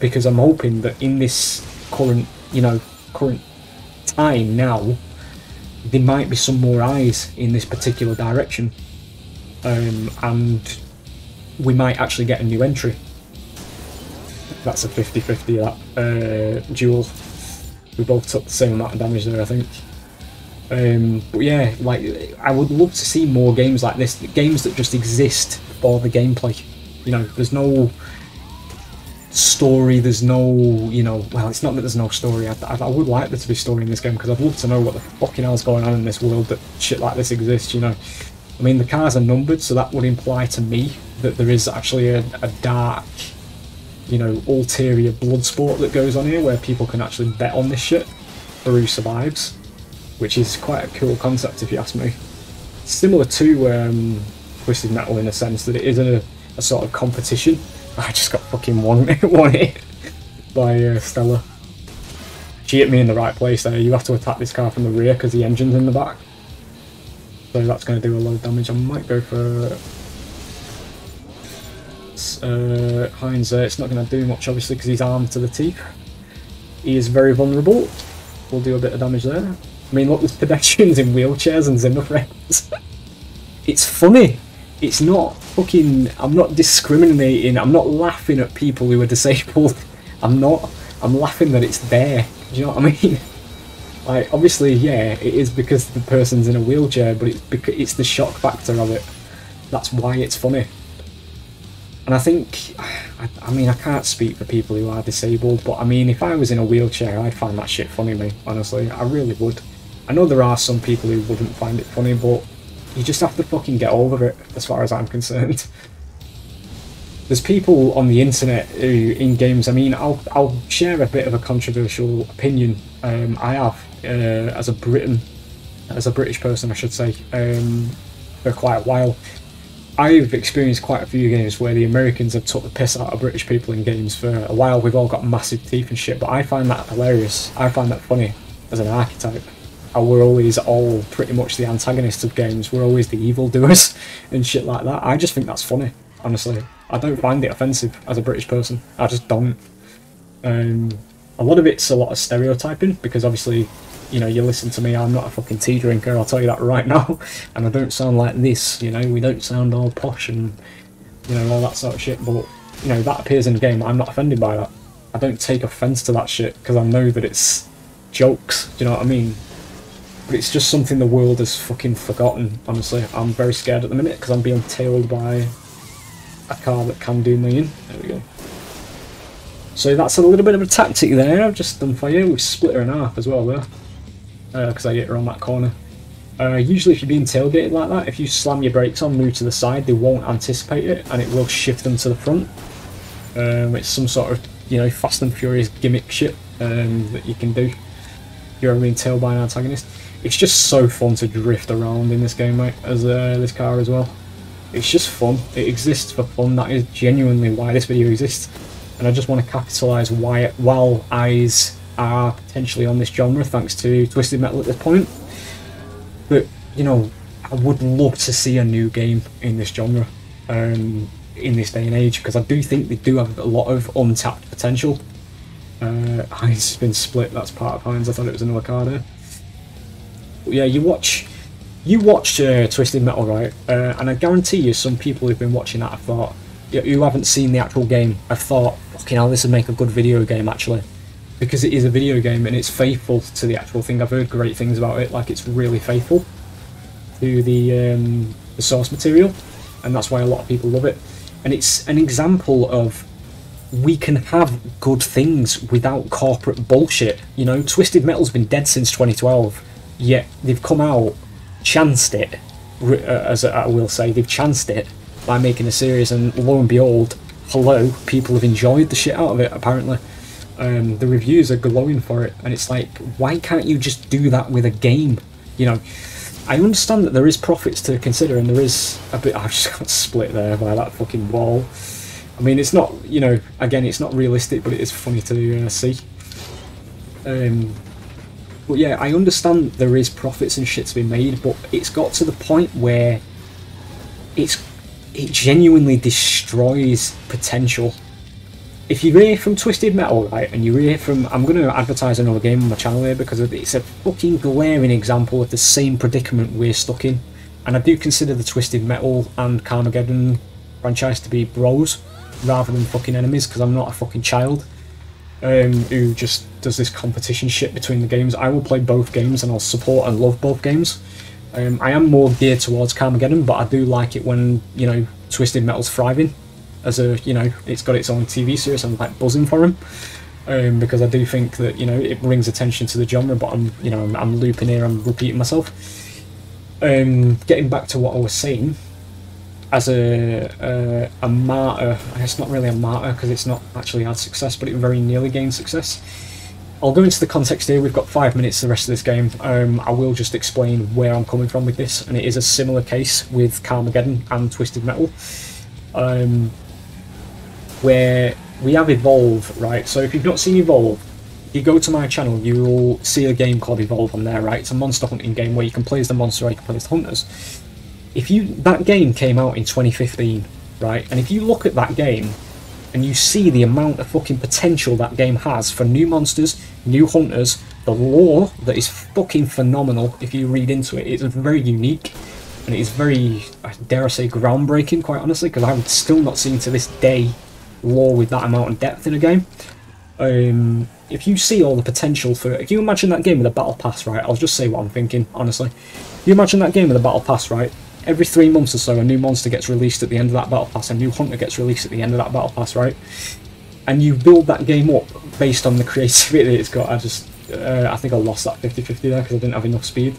because I'm hoping that in this current time now, there might be some more eyes in this particular direction, and we might actually get a new entry. That's a 50-50 that duel. We both took the same amount of damage there, I think. But yeah, like, I would love to see more games like this, games that just exist for the gameplay. You know, there's no story, there's no, you know, well, it's not that there's no story. I would like there to be story in this game, because I'd love to know what the fucking hell's going on in this world that shit like this exists, you know. I mean, the cars are numbered, so that would imply to me that there is actually a dark, you know, ulterior blood sport that goes on here, where people can actually bet on this shit for who survives, which is quite a cool concept if you ask me. Similar to Twisted Metal in a sense that it is a sort of competition. I just got fucking one hit by Stella. She hit me in the right place there. You have to attack this car from the rear because the engine's in the back. So that's going to do a lot of damage. I might go for Heinz there. It's not going to do much obviously because he's armed to the teeth. He is very vulnerable. We'll do a bit of damage there. I mean, look, there's pedestrians in wheelchairs and Zimmer frames. It's funny. It's not fucking... I'm not discriminating. I'm not laughing at people who are disabled. I'm not. I'm laughing that it's there. Do you know what I mean? Like, obviously, yeah, it is because the person's in a wheelchair, but it's the shock factor of it. That's why it's funny. And I think... I mean, I can't speak for people who are disabled, but I mean, if I was in a wheelchair, I'd find that shit funny, mate, honestly. I really would. I know there are some people who wouldn't find it funny, but you just have to fucking get over it, as far as I'm concerned. there's people on the internet who, in games, I mean, I'll share a bit of a controversial opinion. I have, as a British person, I should say, for quite a while. I've experienced quite a few games where the Americans have took the piss out of British people in games. For a while, we've all got massive teeth and shit, but I find that hilarious. I find that funny as an archetype. We're always all pretty much the antagonists of games. We're always the evildoers and shit like that. I just think that's funny, honestly. I don't find it offensive as a British person. I just don't. A lot of it's a lot of stereotyping, because obviously, you know, you listen to me, I'm not a fucking tea drinker, I'll tell you that right now. And I don't sound like this, you know, we don't sound all posh and, you know, all that sort of shit. But, you know, that appears in the game, I'm not offended by that. I don't take offence to that shit, because I know that it's jokes, do you know what I mean? But it's just something the world has fucking forgotten, honestly. I'm very scared at the minute, because I'm being tailed by a car that can do me in. There we go. So that's a little bit of a tactic there I've just done for you. We've split her in half as well there, because I hit her on that corner. Usually if you're being tailgated like that, if you slam your brakes on, move to the side, they won't anticipate it, and it will shift them to the front. It's some sort of, you know, Fast and Furious gimmick shit that you can do if you're ever being tailed by an antagonist. It's just so fun to drift around in this game, mate, as this car as well. It's just fun. It exists for fun. That is genuinely why this video exists. And I just want to capitalise while eyes are potentially on this genre, thanks to Twisted Metal at this point. But, you know, I would love to see a new game in this genre, in this day and age, because I do think they do have a lot of untapped potential. Heinz has been split, that's part of Heinz, I thought it was another car there. But yeah, you watch Twisted Metal, right? And I guarantee you some people who've been watching that have thought, who haven't seen the actual game, have thought, fucking hell, this would make a good video game actually. Because it is a video game and it's faithful to the actual thing. I've heard great things about it, like it's really faithful to the source material, and that's why a lot of people love it. And it's an example of, we can have good things without corporate bullshit. You know, Twisted Metal's been dead since 2012, yet they've come out, chanced it, as I will say, they've chanced it by making a series, and lo and behold, hello, people have enjoyed the shit out of it, apparently. The reviews are glowing for it, and it's like, why can't you just do that with a game? You know, I understand that there is profits to consider, and there is a bit. I've just got split there by that fucking wall. I mean, it's not, you know, again, it's not realistic, but it is funny to see. But yeah, I understand there is profits and shit to be made, but it's got to the point where it genuinely destroys potential. If you hear from Twisted Metal, right, and you hear from, I'm going to advertise another game on my channel here because it's a fucking glaring example of the same predicament we're stuck in. And I do consider the Twisted Metal and Carmageddon franchise to be bros rather than fucking enemies, because I'm not a fucking child who just does this competition shit between the games. I will play both games and I'll support and love both games. I am more geared towards Carmageddon, but I do like it when, you know, Twisted Metal's thriving as a, you know, it's got its own TV series. I'm like buzzing for him, because I do think that, you know, it brings attention to the genre. But I'm, you know, I'm looping here, I'm repeating myself. Getting back to what I was saying, as a martyr, it's not really a martyr because it's not actually had success, but it very nearly gained success. I'll go into the context here. We've got 5 minutes the rest of this game. I will just explain where I'm coming from with this, and it is a similar case with Carmageddon and Twisted Metal, where we have Evolve, right? So if you've not seen Evolve, if you go to my channel, you will see a game called Evolve on there, right? It's a monster hunting game where you can play as the monster or you can play as the hunters. That game came out in 2015, right? And if you look at that game and you see the amount of fucking potential that game has for new monsters, new hunters, the lore that is fucking phenomenal. If you read into it, it's very unique, and it is very, dare I say, groundbreaking, quite honestly, because I've still not seen to this day lore with that amount of depth in a game. If you see all the potential for it, if you imagine that game with a battle pass, right, I'll just say what I'm thinking, honestly. If you imagine that game with a battle pass, right, every 3 months or so a new monster gets released at the end of that battle pass, a new hunter gets released at the end of that battle pass, right? And you build that game up based on the creativity it's got. I think I lost that 50-50 there because I didn't have enough speed.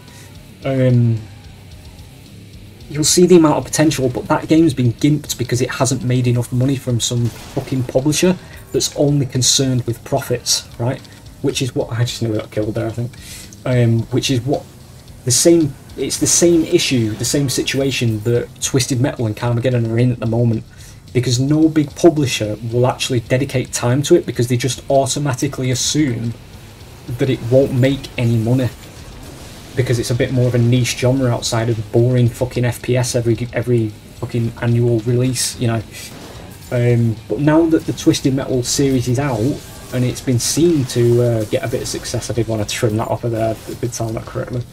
you'll see the amount of potential, but that game's been gimped because it hasn't made enough money from some fucking publisher that's only concerned with profits, right? Which is what I just nearly got killed there, I think. Which is what it's the same issue, the same situation that Twisted Metal and Carmageddon are in at the moment, because no big publisher will actually dedicate time to it because they just automatically assume that it won't make any money, because it's a bit more of a niche genre outside of boring fucking FPS every fucking annual release, you know. But now that the Twisted Metal series is out and it's been seen to get a bit of success, I did want to trim that off of there, I did sound that correctly.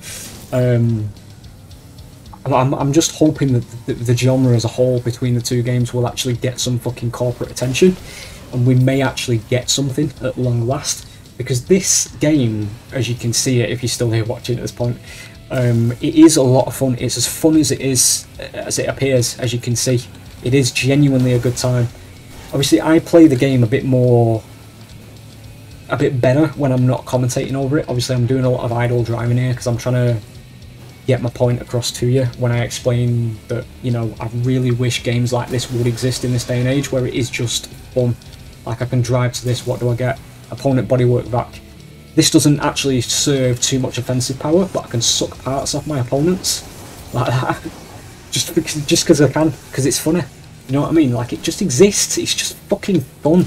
I'm just hoping that the genre as a whole between the two games will actually get some fucking corporate attention, and we may actually get something at long last. Because this game, as you can see it, if you're still here watching at this point, it is a lot of fun. It's as fun as it appears, as you can see. It is genuinely a good time. Obviously, I play the game a bit better when I'm not commentating over it. Obviously, I'm doing a lot of idle driving here because I'm trying to get my point across to you when I explain that, you know, I really wish games like this would exist in this day and age where it is just fun. Like, I can drive to this, what do I get? Opponent bodywork back. This doesn't actually serve too much offensive power, but I can suck parts off my opponents like that just because I can, because it's funny. You know what I mean? Like, it just exists. It's just fucking fun.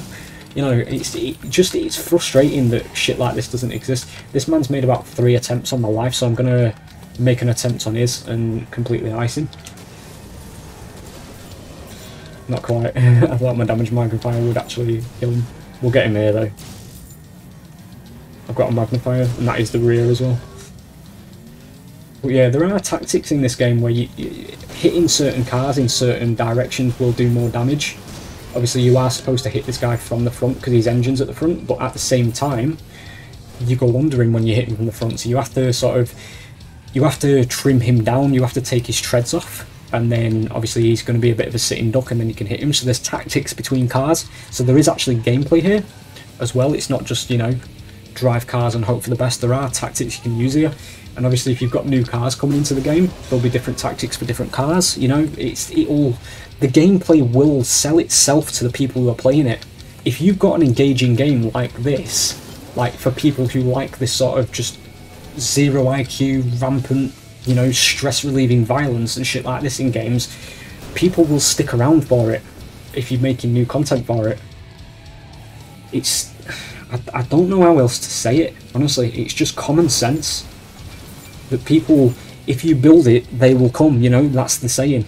You know, it's frustrating that shit like this doesn't exist. This man's made about 3 attempts on my life, so I'm gonna make an attempt on his and completely ice him. Not quite. I thought my damage magnifier would actually kill him. We'll get him here though. I've got a magnifier, and that is the rear as well. But yeah, there are tactics in this game where hitting certain cars in certain directions will do more damage. Obviously, you are supposed to hit this guy from the front because his engine's at the front, but at the same time, you go under him when you hit him from the front. So you have to trim him down. You have to take his treads off, and then obviously he's going to be a bit of a sitting duck, and then you can hit him. So there's tactics between cars. So there is actually gameplay here as well. It's not just, you know, drive cars and hope for the best. There are tactics you can use here, and obviously if you've got new cars coming into the game, there'll be different tactics for different cars. You know, the gameplay will sell itself to the people who are playing it. If you've got an engaging game like this, like for people who like this sort of just zero IQ, rampant, you know, stress relieving violence and shit like this in games, people will stick around for it if you're making new content for it. I don't know how else to say it, honestly. It's just common sense that people, if you build it, they will come, you know, that's the saying.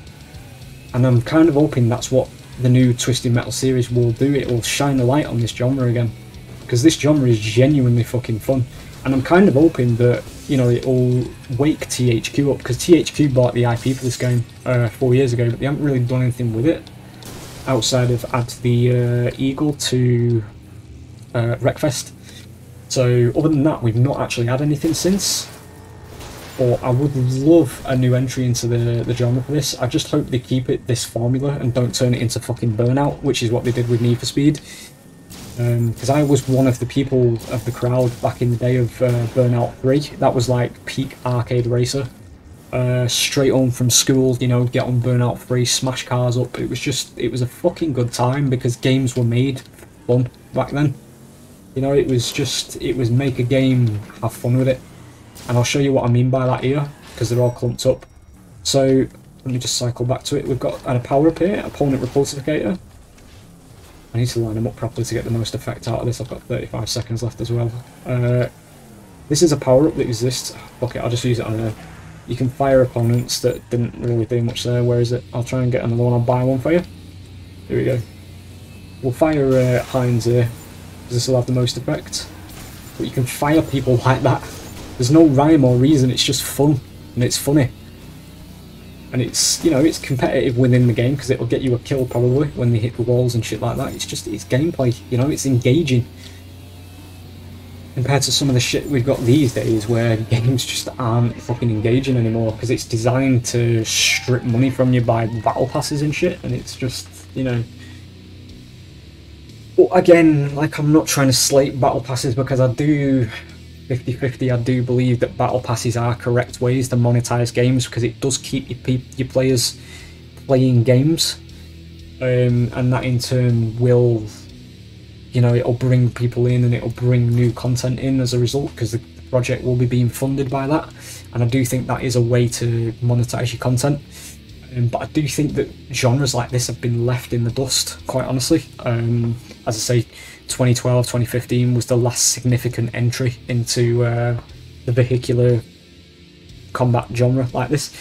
And I'm kind of hoping that's what the new Twisted Metal series will do. It will shine a light on this genre again, because this genre is genuinely fucking fun. And I'm kind of hoping that, you know, it'll wake THQ up, because THQ bought the IP for this game 4 years ago, but they haven't really done anything with it outside of add the Eagle to Wreckfest. So other than that, we've not actually had anything since. But I would love a new entry into the genre for this. I just hope they keep it this formula and don't turn it into fucking Burnout, which is what they did with Need for Speed. Because I was one of the people of the crowd back in the day of Burnout 3. That was like peak arcade racer. Straight home from school, you know, get on Burnout 3, smash cars up. It was a fucking good time because games were made fun back then. You know, it was make a game, have fun with it. And I'll show you what I mean by that here, because they're all clumped up. So, let me just cycle back to it. We've got a power up here, opponent repulsificator. I need to line them up properly to get the most effect out of this. I've got 35 seconds left as well. This is a power up that exists. Fuck it, I'll just use it on there. You can fire opponents that didn't really do much there. Where is it? I'll try and get another one. I'll buy one for you. Here we go. We'll fire Heinz here, because this will have the most effect. But you can fire people like that. There's no rhyme or reason, it's just fun, and it's funny. And it's, you know, it's competitive within the game, because it'll get you a kill probably when they hit the walls and shit like that. It's gameplay, you know, it's engaging. Compared to some of the shit we've got these days, where games just aren't fucking engaging anymore, because it's designed to strip money from you by battle passes and shit, and it's just, you know... But again, like, I'm not trying to slate battle passes, because I do 50-50. I do believe that battle passes are correct ways to monetize games, because it does keep your players playing games, and that in turn will, you know, it'll bring people in and it'll bring new content in as a result, because the project will be being funded by that. And I do think that is a way to monetize your content. But I do think that genres like this have been left in the dust, quite honestly. As I say, 2012, 2015 was the last significant entry into the vehicular combat genre like this.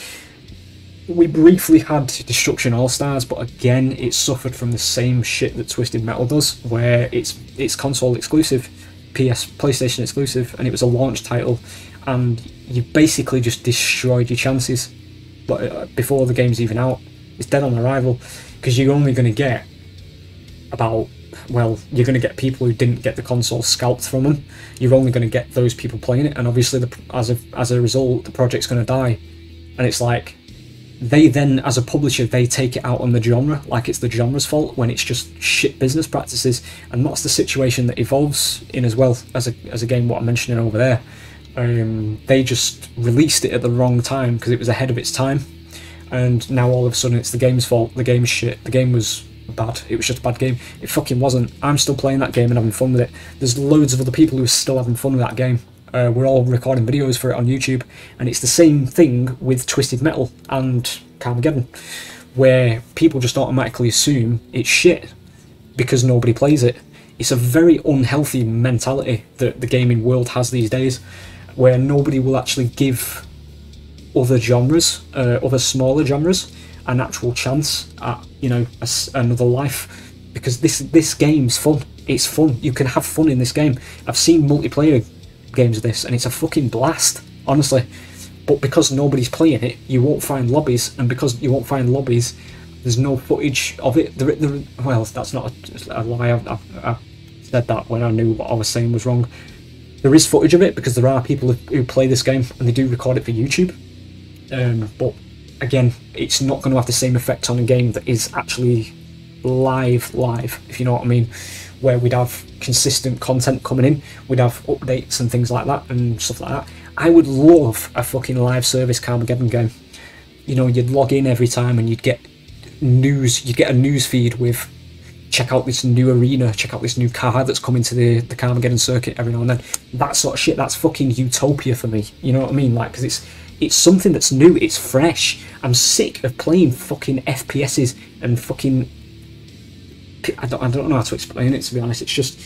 We briefly had Destruction All-Stars, but again, it suffered from the same shit that Twisted Metal does, where it's console exclusive, PlayStation exclusive, and it was a launch title, and you basically just destroyed your chances. But before the game's even out, it's dead on arrival, because you're only going to get about, well, you're going to get people who didn't get the console scalped from them. You're only going to get those people playing it, and obviously as a result, the project's going to die. And it's like, they then, as a publisher, they take it out on the genre, like it's the genre's fault, when it's just shit business practices. And that's the situation that Evolve's in as well, as a game what I'm mentioning over there. They just released it at the wrong time because it was ahead of its time, and now all of a sudden it's the game's fault. The game's shit. The game was bad. It was just a bad game. It fucking wasn't. I'm still playing that game and having fun with it. There's loads of other people who are still having fun with that game. We're all recording videos for it on YouTube, and it's the same thing with Twisted Metal and Carmageddon, where people just automatically assume it's shit because nobody plays it. It's a very unhealthy mentality that the gaming world has these days, where nobody will actually give other genres, other smaller genres, an actual chance at, you know, another life, because this game's fun. It's fun. You can have fun in this game. I've seen multiplayer games of this, and it's a fucking blast, honestly. But because nobody's playing it, you won't find lobbies, and because you won't find lobbies, there's no footage of it. Well, that's not a lie. I said that when I knew what I was saying was wrong. There is footage of it because there are people who play this game and they do record it for YouTube. But again, it's not going to have the same effect on a game that is actually live, if you know what I mean. Where we'd have consistent content coming in, we'd have updates and things like that and stuff like that. I would love a fucking live service Carmageddon game. You know, you'd log in every time and you'd get news. You'd get a news feed with, check out this new arena, check out this new car that's coming to the Carmageddon circuit every now and then. That sort of shit, that's fucking utopia for me. You know what I mean? Like, because it's something that's new, it's fresh. I'm sick of playing fucking FPSs and fucking... I don't know how to explain it, to be honest. It's just...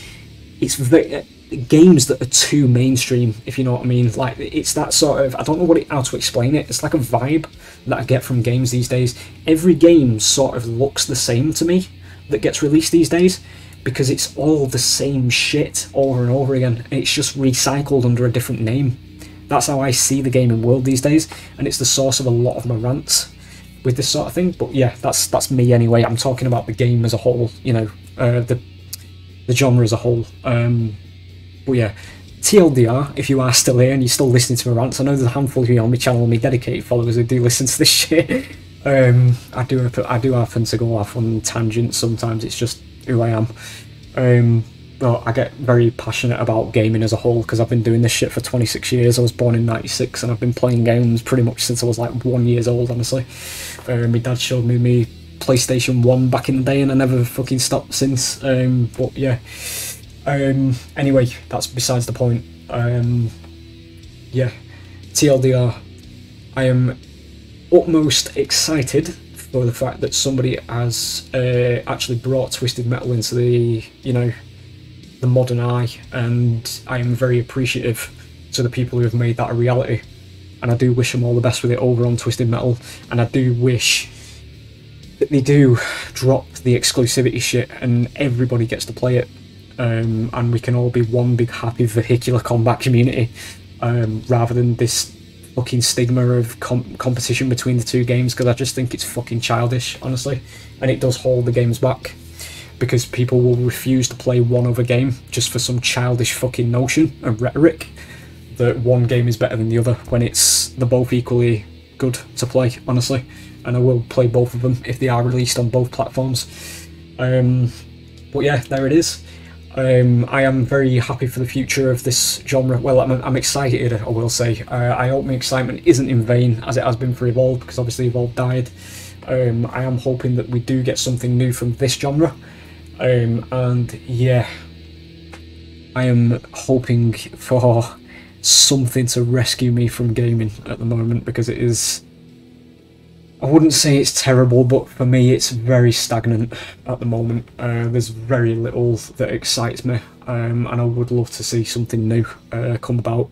It's very... games that are too mainstream, if you know what I mean. Like, it's that sort of... I don't know how to explain it. It's like a vibe that I get from games these days. Every game sort of looks the same to me that gets released these days, because it's all the same shit over and over again. It's just recycled under a different name. That's how I see the gaming world these days, and it's the source of a lot of my rants with this sort of thing. But yeah, that's me anyway. I'm talking about the game as a whole, you know, the genre as a whole. But yeah, TLDR, if you are still here and you're still listening to my rants, I know there's a handful of you on my channel, my dedicated followers who do listen to this shit. I do happen to go off on tangents sometimes. It's just who I am. Well, I get very passionate about gaming as a whole because I've been doing this shit for 26 years. I was born in '96 and I've been playing games pretty much since I was like 1 year old, honestly. My dad showed me PlayStation 1 back in the day and I never fucking stopped since. But yeah. Anyway, that's besides the point. Yeah, TLDR. I am utmost excited for the fact that somebody has actually brought Twisted Metal into the, you know, the modern eye, and I am very appreciative to the people who have made that a reality, and I do wish them all the best with it over on Twisted Metal, and I do wish that they do drop the exclusivity shit and everybody gets to play it, and we can all be one big happy vehicular combat community, rather than this fucking stigma of competition between the two games, because I just think it's fucking childish, honestly, and it does hold the games back, because people will refuse to play one other game just for some childish fucking notion and rhetoric that one game is better than the other, when they're both equally good to play, honestly, and I will play both of them if they are released on both platforms. But yeah, there it is. I am very happy for the future of this genre. Well, I'm excited, I will say. I hope my excitement isn't in vain, as it has been for Evolved, because obviously Evolved died. I am hoping that we do get something new from this genre. And yeah, I am hoping for something to rescue me from gaming at the moment, because it is... I wouldn't say it's terrible, but for me it's very stagnant at the moment. There's very little that excites me, and I would love to see something new come about.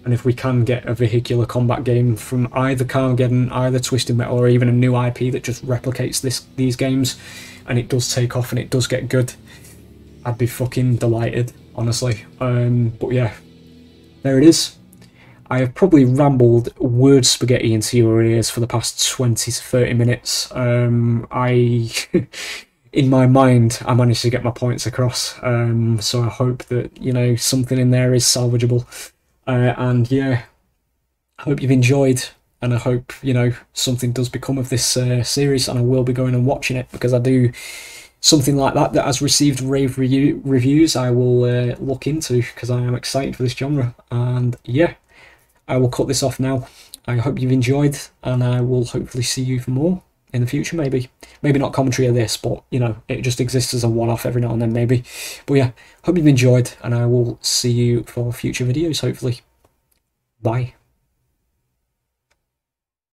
And if we can get a vehicular combat game from either Carmageddon, either Twisted Metal, or even a new IP that just replicates these games, and it does take off and it does get good, I'd be fucking delighted, honestly. But yeah, there it is. I have probably rambled word spaghetti into your ears for the past 20 to 30 minutes. In my mind, I managed to get my points across. So I hope that, you know, something in there is salvageable. And yeah, I hope you've enjoyed, and I hope, you know, something does become of this series, and I will be going and watching it, because I do something like that has received rave reviews. I will look into, because I am excited for this genre. And yeah, I will cut this off now. I hope you've enjoyed, and I will hopefully see you for more in the future, maybe. Maybe not commentary of this, but, you know, it just exists as a one-off every now and then, maybe. But yeah, hope you've enjoyed, and I will see you for future videos, hopefully. Bye.